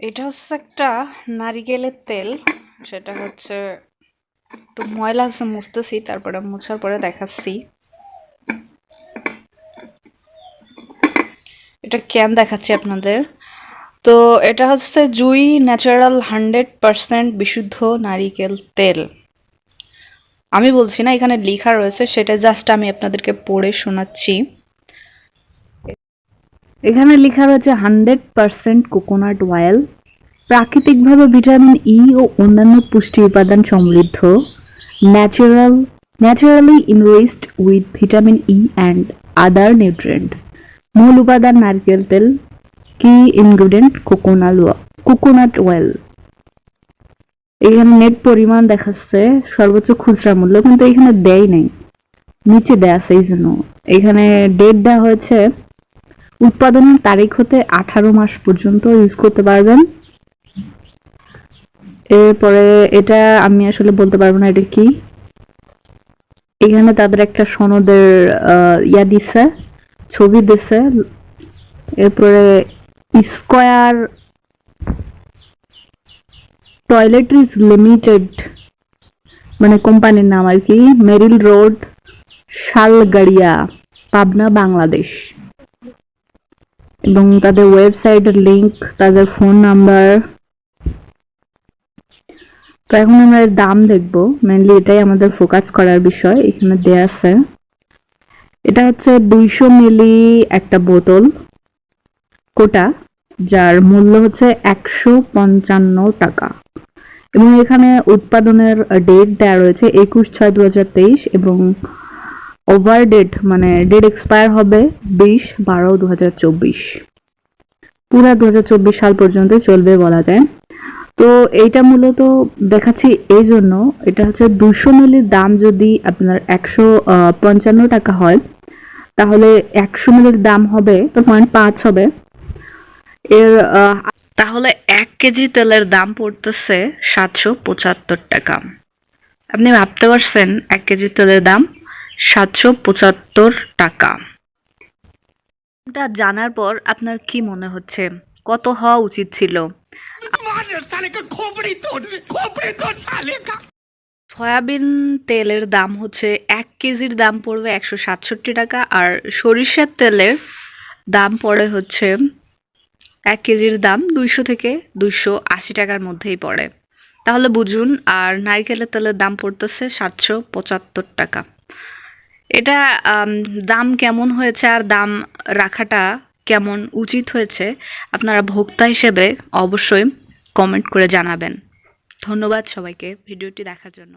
এটা হচ্ছে একটা নারিকেলের তেল। সেটা হচ্ছে একটু ময়লা আছে, মুছতেছি, তারপরে মোছার পরে দেখাচ্ছি। এটা কেন দেখাচ্ছি আপনাদের। তো এটা হচ্ছে জুই ন্যাচারাল 100% বিশুদ্ধ নারিকেল তেল। আমি বলছি না, এখানে লেখা রয়েছে, সেটা জাস্ট আমি আপনাদেরকে পড়ে শোনাচ্ছি। এখানে লেখা রয়েছে 100% কোকোনাট অয়েল, প্রাকৃতিকভাবে ভিটামিন ই ও অন্যান্য পুষ্টি উপাদান সমৃদ্ধ, naturally enriched with vitamin E and other nutrient. মূল উপাদান নারকেল তেল। কি ইনগ্রিডিয়েন্ট কোকোনাট অয়েল। এখানে নেট পরিমাণ দেখাচ্ছে, সর্বোচ্চ খুচরা মূল্য কিন্তু এখানে দেয় নাই, নিচে দেয়া আছে। এই জন্য এখানে ডেট দেওয়া হয়েছে উৎপাদনের তারিখ হতে 18 মাস পর্যন্ত ইউজ করতে পারবেন। এরপরে এটা আমি আসলে বলতে পারবো না এটা কি। এখানে তাদের একটা সনদের ইয়া দিচ্ছে, ছবি দিচ্ছে। এরপরে স্কয়ার টয়লেট্রিজ লিমিটেড মানে কোম্পানির নাম আর কি, মেরিল রোড, শালগাড়িয়া, পাবনা, বাংলাদেশ। এবং তাদের ওয়েবসাইটের লিংক, তাদের ফোন নাম্বার। তো এখন আমরা এর দাম দেখবো, মেনলি এটাই আমাদের ফোকাস করার বিষয়। এখানে দেয়া আছে এটা হচ্ছে 200 মিলি একটা বোতল কোটা, যার মূল্য হচ্ছে 155 টাকা। এবং এখানে উৎপাদনের ডেট দেওয়া রয়েছে 21/6/2023 এবং ওভার ডেট মানে ডেট এক্সপায়ার হবে 20/12/2024। পুরা 2024 সাল পর্যন্ত চলবে বলা যায়। তো এইটা মূলত দেখাচ্ছি এই জন্য, এটা হচ্ছে 200 মিলির দাম যদি আপনার 155 টাকা হয়, তাহলে 100 মিলির দাম হবে তো 0.5 হবে। এর তাহলে 1 কেজি তেলের দাম পড়তেছে 775 টাকা। আপনি ভাবতে পারছেন 1 কেজি তেলের দাম 775 টাকা। এটা জানার পর আপনার কি মনে হচ্ছে, কত হওয়া উচিত ছিল? সয়াবিন তেলের দাম হচ্ছে 1 কেজির দাম পড়বে 167 টাকা, আর সরিষার তেলের দাম পড়ে হচ্ছে 1 কেজির দাম 200 থেকে 280 টাকার মধ্যেই পড়ে। তাহলে বুঝুন। আর নারকেলের তেলের দাম পড়তেছে 775 টাকা। এটা দাম কেমন হয়েছে আর দাম রাখাটা কেমন উচিত হয়েছে, আপনারা ভোক্তা হিসেবে অবশ্যই কমেন্ট করে জানাবেন। ধন্যবাদ সবাইকে ভিডিওটি দেখার জন্য।